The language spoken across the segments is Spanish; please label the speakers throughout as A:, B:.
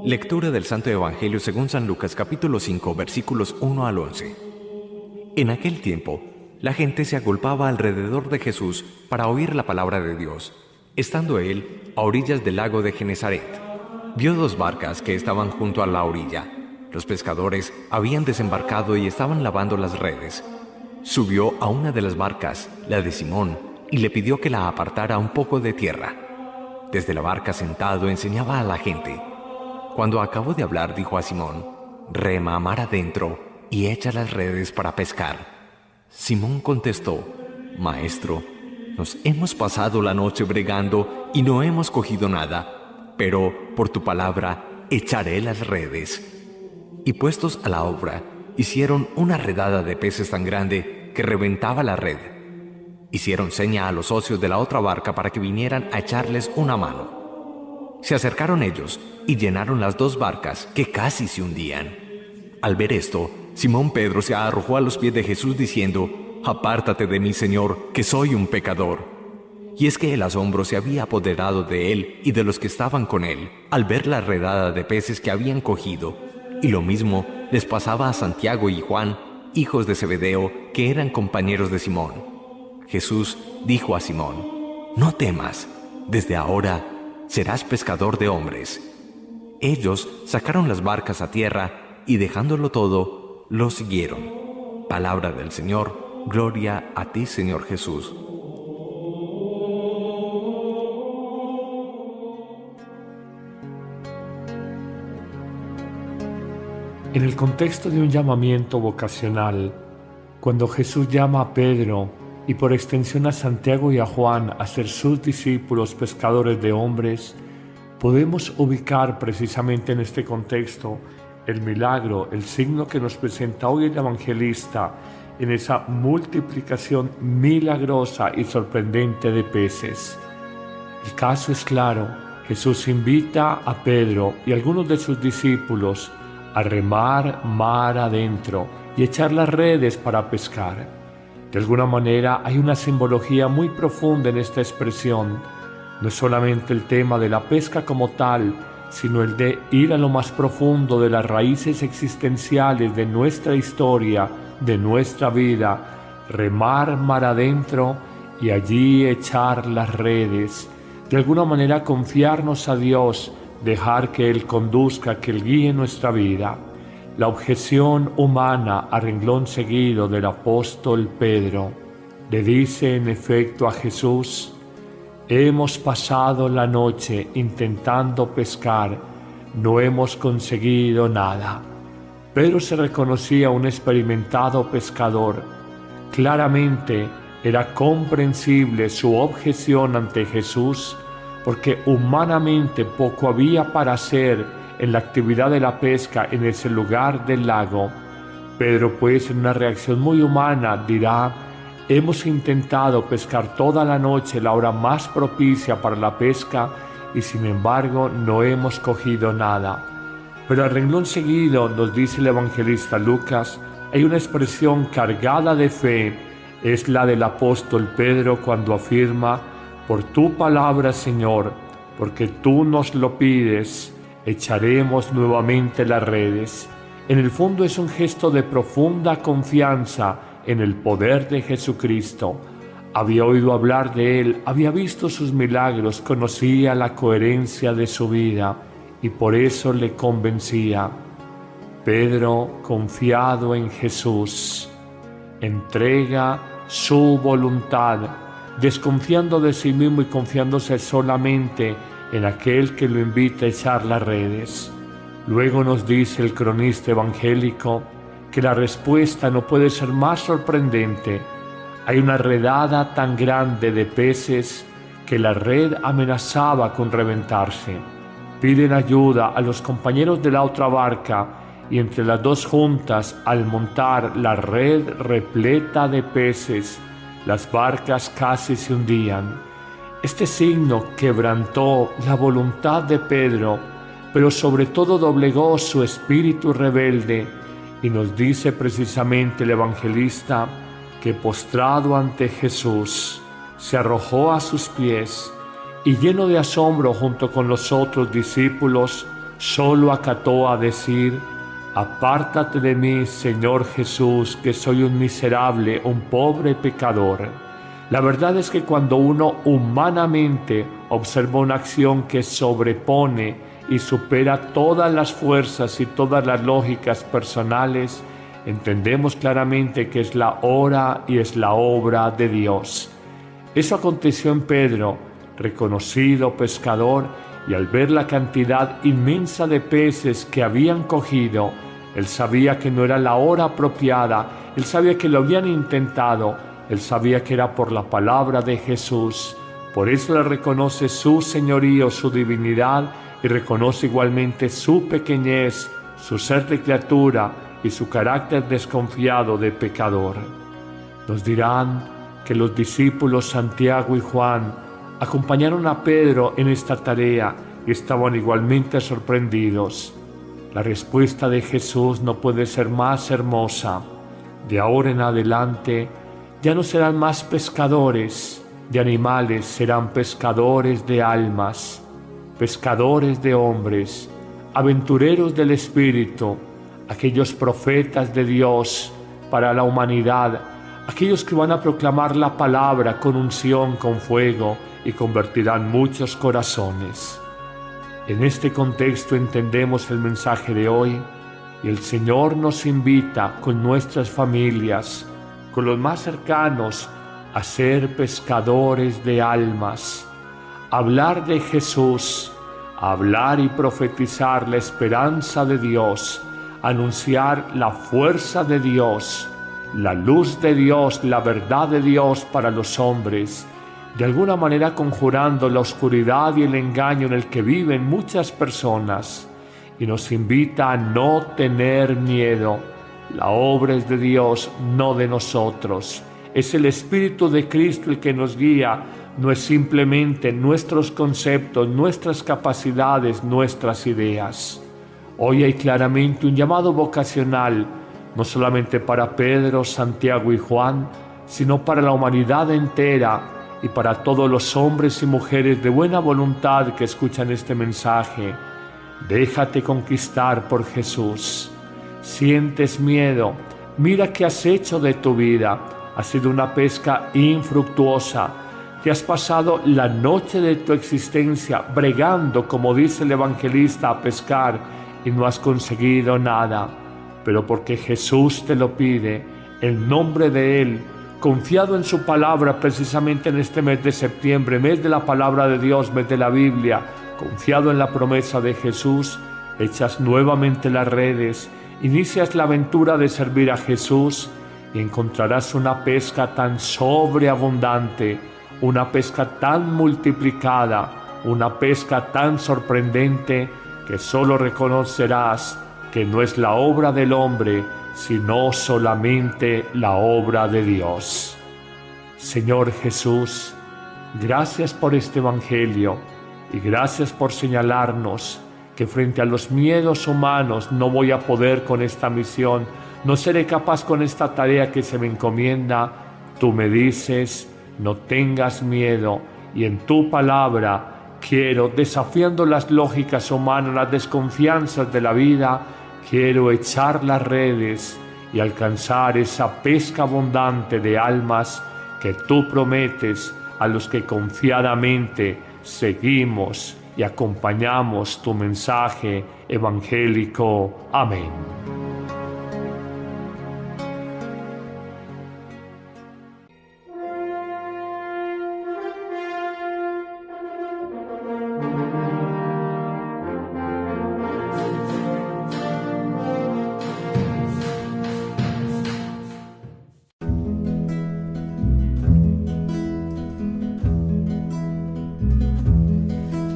A: Lectura del Santo Evangelio según San Lucas capítulo 5 versículos 1 al 11. En aquel tiempo, la gente se agolpaba alrededor de Jesús para oír la palabra de Dios. Estando él a orillas del lago de Genesaret, vio dos barcas que estaban junto a la orilla. Los pescadores habían desembarcado y estaban lavando las redes. Subió a una de las barcas, la de Simón, y le pidió que la apartara un poco de tierra. Desde la barca sentado enseñaba a la gente. Cuando acabó de hablar, dijo a Simón: «Rema mar adentro y echa las redes para pescar». Simón contestó: «Maestro, nos hemos pasado la noche bregando y no hemos cogido nada, pero por tu palabra echaré las redes». Y puestos a la obra, hicieron una redada de peces tan grande que reventaba la red. Hicieron seña a los socios de la otra barca para que vinieran a echarles una mano. Se acercaron ellos y llenaron las dos barcas, que casi se hundían. Al ver esto, Simón Pedro se arrojó a los pies de Jesús diciendo: «Apártate de mí, Señor, que soy un pecador». Y es que el asombro se había apoderado de él y de los que estaban con él, al ver la redada de peces que habían cogido. Y lo mismo les pasaba a Santiago y Juan, hijos de Zebedeo, que eran compañeros de Simón. Jesús dijo a Simón: «No temas, desde ahora serás pescador de hombres». Ellos sacaron las barcas a tierra y, dejándolo todo, lo siguieron. Palabra del Señor. Gloria a ti, Señor Jesús.
B: En el contexto de un llamamiento vocacional, cuando Jesús llama a Pedro y por extensión a Santiago y a Juan a ser sus discípulos pescadores de hombres, podemos ubicar precisamente en este contexto el milagro, el signo que nos presenta hoy el evangelista en esa multiplicación milagrosa y sorprendente de peces. El caso es claro: Jesús invita a Pedro y a algunos de sus discípulos a remar mar adentro y echar las redes para pescar. De alguna manera hay una simbología muy profunda en esta expresión. No es solamente el tema de la pesca como tal, sino el de ir a lo más profundo de las raíces existenciales de nuestra historia, de nuestra vida, remar mar adentro y allí echar las redes. De alguna manera confiarnos a Dios, dejar que Él conduzca, que Él guíe nuestra vida. La objeción humana a renglón seguido del apóstol Pedro le dice en efecto a Jesús: «Hemos pasado la noche intentando pescar, no hemos conseguido nada». Pedro se reconocía un experimentado pescador. Claramente era comprensible su objeción ante Jesús, porque humanamente poco había para hacer en la actividad de la pesca en ese lugar del lago. Pedro, pues, en una reacción muy humana, dirá: «Hemos intentado pescar toda la noche, la hora más propicia para la pesca, y sin embargo no hemos cogido nada». Pero al renglón seguido, nos dice el evangelista Lucas, hay una expresión cargada de fe. Es la del apóstol Pedro cuando afirma: «Por tu palabra, Señor, porque tú nos lo pides, echaremos nuevamente las redes». En el fondo es un gesto de profunda confianza en el poder de Jesucristo. Había oído hablar de Él, había visto sus milagros, conocía la coherencia de su vida y por eso le convencía. Pedro, confiado en Jesús, entrega su voluntad, desconfiando de sí mismo y confiándose solamente en aquel que lo invita a echar las redes. Luego nos dice el cronista evangélico que la respuesta no puede ser más sorprendente. Hay una redada tan grande de peces que la red amenazaba con reventarse. Piden ayuda a los compañeros de la otra barca y entre las dos juntas, al montar la red repleta de peces, las barcas casi se hundían. Este signo quebrantó la voluntad de Pedro, pero sobre todo doblegó su espíritu rebelde, y nos dice precisamente el evangelista que postrado ante Jesús se arrojó a sus pies y lleno de asombro junto con los otros discípulos solo acató a decir: «Apártate de mí, Señor Jesús, que soy un miserable, un pobre pecador». La verdad es que cuando uno humanamente observa una acción que sobrepone y supera todas las fuerzas y todas las lógicas personales, entendemos claramente que es la hora y es la obra de Dios. Eso aconteció en Pedro, reconocido pescador, y al ver la cantidad inmensa de peces que habían cogido, él sabía que no era la hora apropiada, él sabía que lo habían intentado, él sabía que era por la palabra de Jesús. Por eso le reconoce su señorío, su divinidad, y reconoce igualmente su pequeñez, su ser de criatura y su carácter desconfiado de pecador. Nos dirán que los discípulos Santiago y Juan acompañaron a Pedro en esta tarea y estaban igualmente sorprendidos. La respuesta de Jesús no puede ser más hermosa. De ahora en adelante ya no serán más pescadores de animales, serán pescadores de almas, pescadores de hombres, aventureros del Espíritu, aquellos profetas de Dios para la humanidad, aquellos que van a proclamar la palabra con unción, con fuego, y convertirán muchos corazones. En este contexto entendemos el mensaje de hoy, y el Señor nos invita con nuestras familias, con los más cercanos, a ser pescadores de almas, a hablar de Jesús, a hablar y profetizar la esperanza de Dios, a anunciar la fuerza de Dios, la luz de Dios, la verdad de Dios para los hombres, de alguna manera conjurando la oscuridad y el engaño en el que viven muchas personas, y nos invita a no tener miedo. La obra es de Dios, no de nosotros. Es el Espíritu de Cristo el que nos guía, no es simplemente nuestros conceptos, nuestras capacidades, nuestras ideas. Hoy hay claramente un llamado vocacional, no solamente para Pedro, Santiago y Juan, sino para la humanidad entera, y para todos los hombres y mujeres de buena voluntad que escuchan este mensaje. Déjate conquistar por Jesús. Sientes miedo, mira qué has hecho de tu vida. Ha sido una pesca infructuosa. Te has pasado la noche de tu existencia bregando, como dice el evangelista, a pescar, y no has conseguido nada. Pero porque Jesús te lo pide, en nombre de Él, confiado en su palabra precisamente en este mes de septiembre, mes de la palabra de Dios, mes de la Biblia, confiado en la promesa de Jesús, echas nuevamente las redes, inicias la aventura de servir a Jesús y encontrarás una pesca tan sobreabundante, una pesca tan multiplicada, una pesca tan sorprendente que solo reconocerás que no es la obra del hombre, sino solamente la obra de Dios. Señor Jesús, gracias por este Evangelio y gracias por señalarnos que frente a los miedos humanos no voy a poder con esta misión, no seré capaz con esta tarea que se me encomienda. Tú me dices, no tengas miedo, y en tu palabra quiero, desafiando las lógicas humanas, las desconfianzas de la vida, quiero echar las redes y alcanzar esa pesca abundante de almas que tú prometes a los que confiadamente seguimos y acompañamos tu mensaje evangélico. Amén.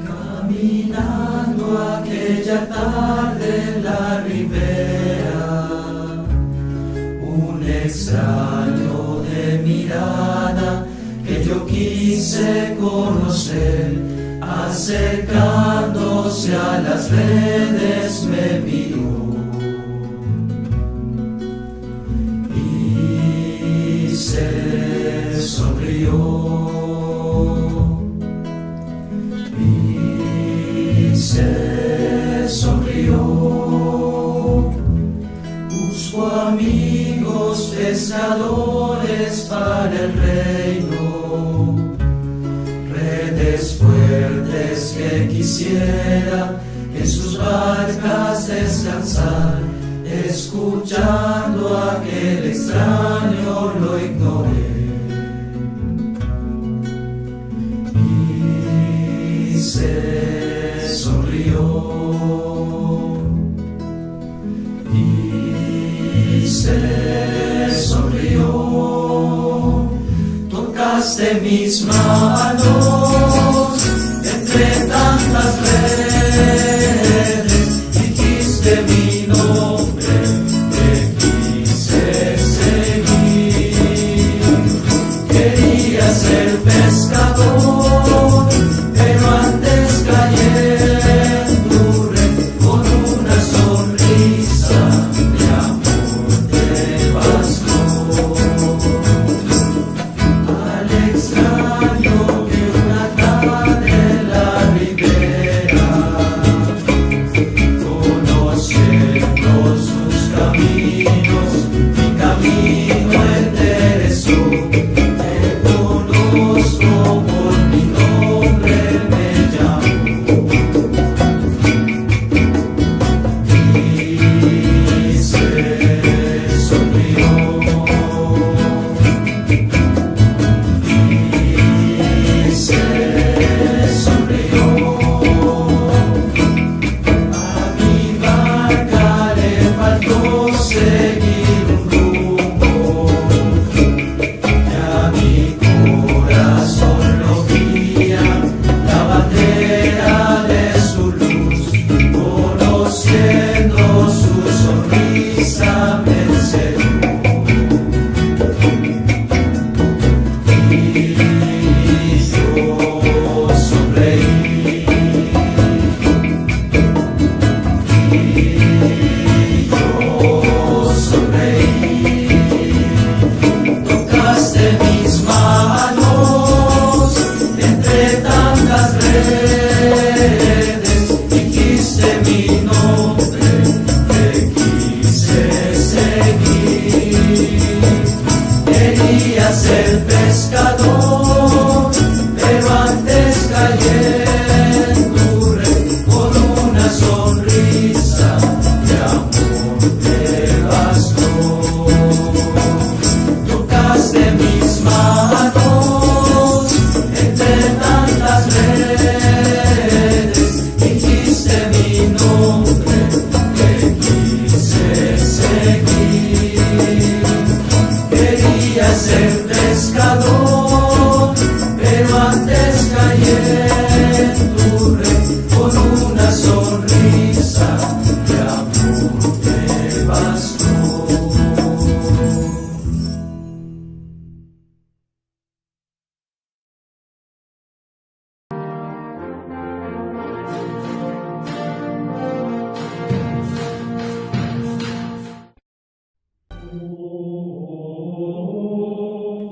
C: Caminando aquella tarde en la ribera, un extraño de mirada que yo quise conocer, acercándose a las redes me miró y se sonrió. Se sonrió. amigos pescadores para el reino, redes fuertes que quisiera en sus barcas descansar, escuchando a aquel extraño lo ignoré. Y se sonrió, y se sonrió. Tocaste mis manos entre tantas redes, dijiste mi nombre, te quise seguir. Quería ser pescador, pero antes caí en tu red con una sonrisa de amor te bastó. Al extraño que una tarde en la ribera, conociendo sus caminos, mi camino enderezó. Te conozco por mi nombre, me llamo. Y se sonrió, y se sonrió. A mi barca le faltó seguir un rumbo, y a mi corazón lo guía la bandera de su luz, conociendo su sonrisa me sedujo. Y yo sonreí, y yo sonreí. Tocaste mis manos entre tantas redes, dijiste mi nombre, te quise seguir. Quería ser pescador, pero antes caí en tu red con una sonrisa de amor te bastó. Tocaste mis manos entre tantas redes, dijiste mi nombre, te quise seguir. Quería ser pescador, pero antes caí en tu red con una sonrisa de amor te bastó.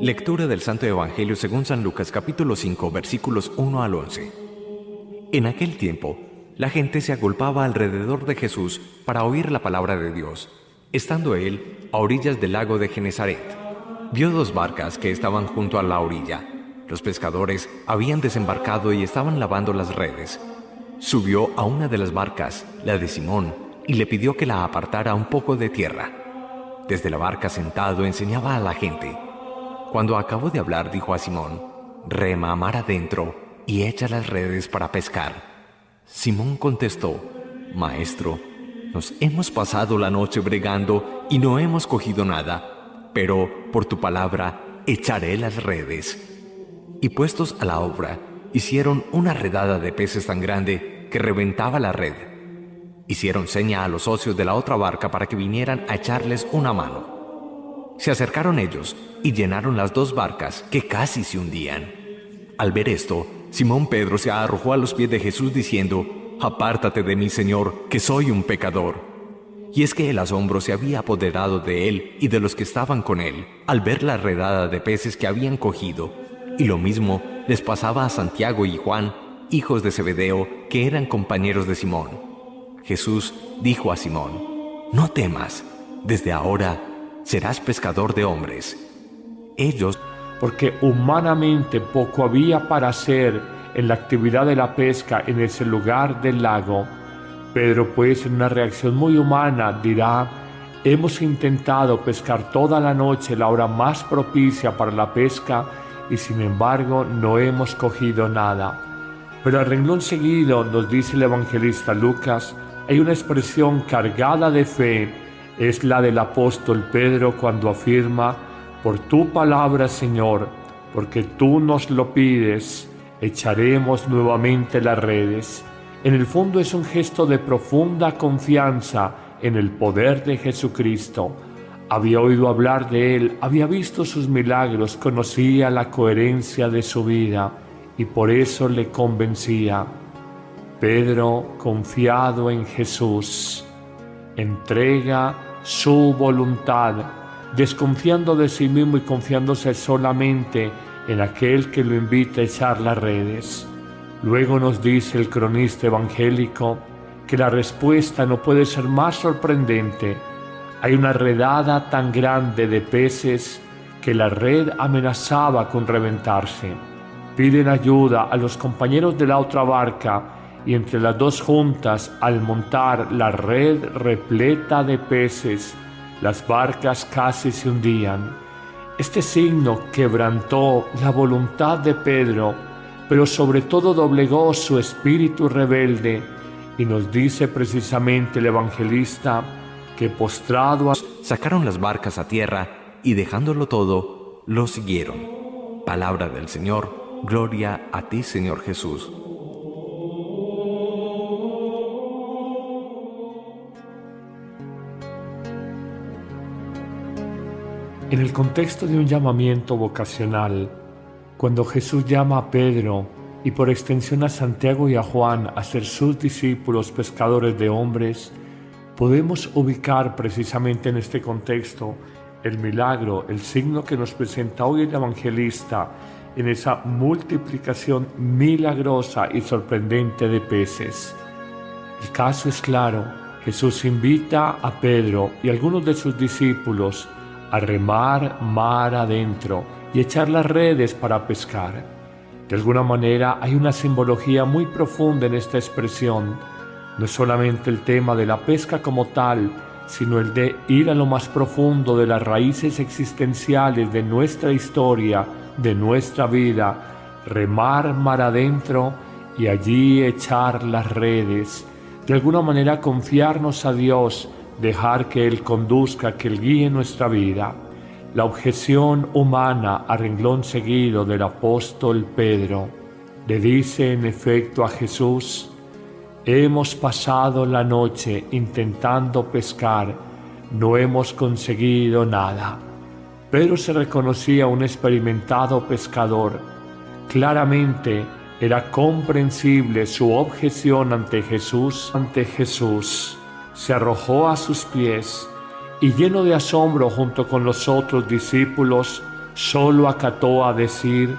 A: Lectura del Santo Evangelio según San Lucas capítulo 5 versículos 1 al 11. En aquel tiempo, la gente se agolpaba alrededor de Jesús para oír la palabra de Dios. Estando él a orillas del lago de Genesaret, vio dos barcas que estaban junto a la orilla. Los pescadores habían desembarcado y estaban lavando las redes. Subió a una de las barcas, la de Simón, y le pidió que la apartara un poco de tierra. Desde la barca sentado enseñaba a la gente. Cuando acabó de hablar, dijo a Simón: «Rema mar adentro y echa las redes para pescar». Simón contestó: «Maestro, nos hemos pasado la noche bregando y no hemos cogido nada, pero por tu palabra echaré las redes». Y puestos a la obra, hicieron una redada de peces tan grande que reventaba la red. Hicieron seña a los socios de la otra barca para que vinieran a echarles una mano. Se acercaron ellos y llenaron las dos barcas, que casi se hundían. Al ver esto, Simón Pedro se arrojó a los pies de Jesús diciendo: «Apártate de mí, Señor, que soy un pecador». Y es que el asombro se había apoderado de él y de los que estaban con él, al ver la redada de peces que habían cogido. Y lo mismo les pasaba a Santiago y Juan, hijos de Zebedeo, que eran compañeros de Simón. Jesús dijo a Simón: «No temas, desde ahora serás pescador de hombres. Ellos,
B: porque humanamente poco había para hacer en la actividad de la pesca en ese lugar del lago. Pedro, pues, en una reacción muy humana, dirá: hemos intentado pescar toda la noche, la hora más propicia para la pesca, y sin embargo no hemos cogido nada. Pero al renglón seguido, nos dice el evangelista Lucas, hay una expresión cargada de fe. Es la del apóstol Pedro cuando afirma: por tu palabra, Señor, porque tú nos lo pides, echaremos nuevamente las redes. En el fondo es un gesto de profunda confianza en el poder de Jesucristo. Había oído hablar de Él, había visto sus milagros, conocía la coherencia de su vida y por eso le convencía. Pedro, confiado en Jesús, entrega su voluntad, desconfiando de sí mismo y confiándose solamente en aquel que lo invita a echar las redes. Luego nos dice el cronista evangélico que la respuesta no puede ser más sorprendente. Hay una redada tan grande de peces que la red amenazaba con reventarse. Piden ayuda a los compañeros de la otra barca y entre las dos juntas, al montar la red repleta de peces, las barcas casi se hundían. Este signo quebrantó la voluntad de Pedro, pero sobre todo doblegó su espíritu rebelde, y nos dice precisamente el evangelista que postrado
A: sacaron las barcas a tierra y dejándolo todo, lo siguieron. Palabra del Señor, gloria a ti, Señor Jesús.
B: En el contexto de un llamamiento vocacional, cuando Jesús llama a Pedro y por extensión a Santiago y a Juan a ser sus discípulos pescadores de hombres, podemos ubicar precisamente en este contexto el milagro, el signo que nos presenta hoy el evangelista en esa multiplicación milagrosa y sorprendente de peces. El caso es claro: Jesús invita a Pedro y a algunos de sus discípulos a remar mar adentro y echar las redes para pescar. De alguna manera hay una simbología muy profunda en esta expresión. No es solamente el tema de la pesca como tal, sino el de ir a lo más profundo de las raíces existenciales de nuestra historia, de nuestra vida, remar mar adentro y allí echar las redes. De alguna manera confiarnos a Dios, dejar que Él conduzca, que Él guíe nuestra vida. La objeción humana a renglón seguido del apóstol Pedro le dice en efecto a Jesús: hemos pasado la noche intentando pescar, no hemos conseguido nada. Pedro se reconocía un experimentado pescador. Claramente era comprensible su objeción ante Jesús. Se arrojó a sus pies y, lleno de asombro junto con los otros discípulos, solo acató a decir: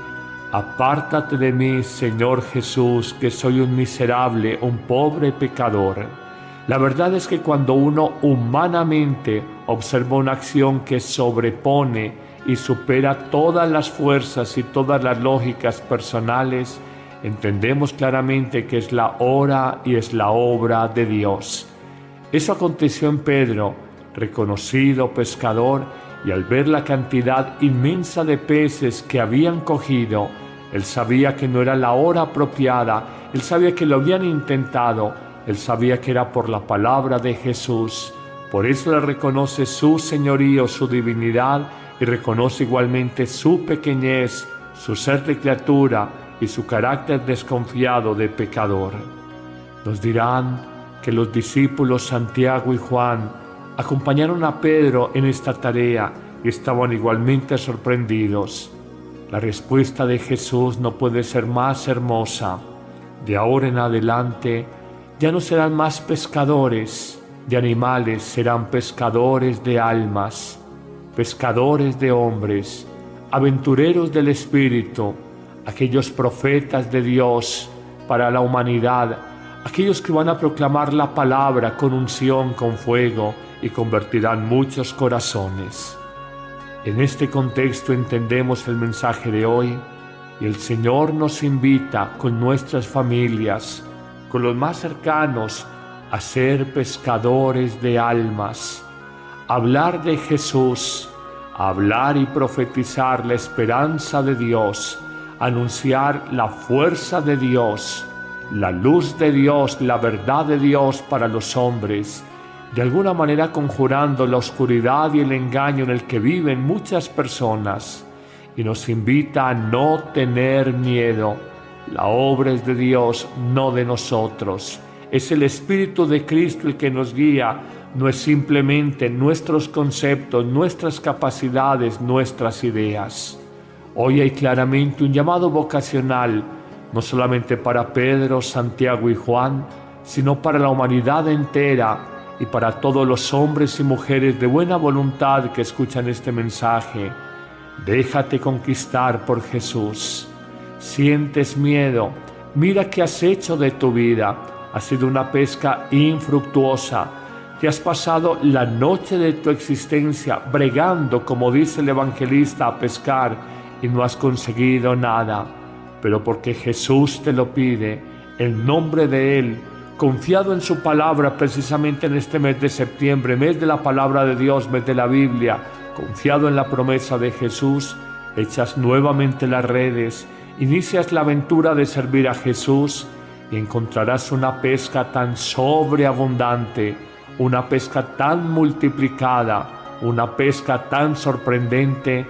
B: apártate de mí, Señor Jesús, que soy un miserable, un pobre pecador. La verdad es que cuando uno humanamente observa una acción que sobrepone y supera todas las fuerzas y todas las lógicas personales, entendemos claramente que es la hora y es la obra de Dios. Eso aconteció en Pedro, reconocido pescador, y al ver la cantidad inmensa de peces que habían cogido, él sabía que no era la hora apropiada, él sabía que lo habían intentado, él sabía que era por la palabra de Jesús. Por eso le reconoce su señorío, su divinidad, y reconoce igualmente su pequeñez, su ser de criatura y su carácter desconfiado de pecador. Nos dirán que los discípulos Santiago y Juan acompañaron a Pedro en esta tarea y estaban igualmente sorprendidos. La respuesta de Jesús no puede ser más hermosa. De ahora en adelante ya no serán más pescadores de animales, serán pescadores de almas, pescadores de hombres, aventureros del Espíritu, aquellos profetas de Dios para la humanidad, aquellos que van a proclamar la palabra con unción, con fuego, y convertirán muchos corazones. En este contexto entendemos el mensaje de hoy y el Señor nos invita con nuestras familias, con los más cercanos, a ser pescadores de almas, a hablar de Jesús, a hablar y profetizar la esperanza de Dios, a anunciar la fuerza de Dios, la luz de Dios, la verdad de Dios para los hombres, de alguna manera conjurando la oscuridad y el engaño en el que viven muchas personas, y nos invita a no tener miedo. La obra es de Dios, no de nosotros. Es el Espíritu de Cristo el que nos guía, no es simplemente nuestros conceptos, nuestras capacidades, nuestras ideas. Hoy hay claramente un llamado vocacional, no solamente para Pedro, Santiago y Juan, sino para la humanidad entera y para todos los hombres y mujeres de buena voluntad que escuchan este mensaje. Déjate conquistar por Jesús. Sientes miedo, mira qué has hecho de tu vida. Ha sido una pesca infructuosa. Te has pasado la noche de tu existencia bregando, como dice el evangelista, a pescar y no has conseguido nada. Pero porque Jesús te lo pide, en nombre de Él, confiado en su palabra precisamente en este mes de septiembre, mes de la palabra de Dios, mes de la Biblia, confiado en la promesa de Jesús, echas nuevamente las redes, inicias la aventura de servir a Jesús y encontrarás una pesca tan sobreabundante, una pesca tan multiplicada, una pesca tan sorprendente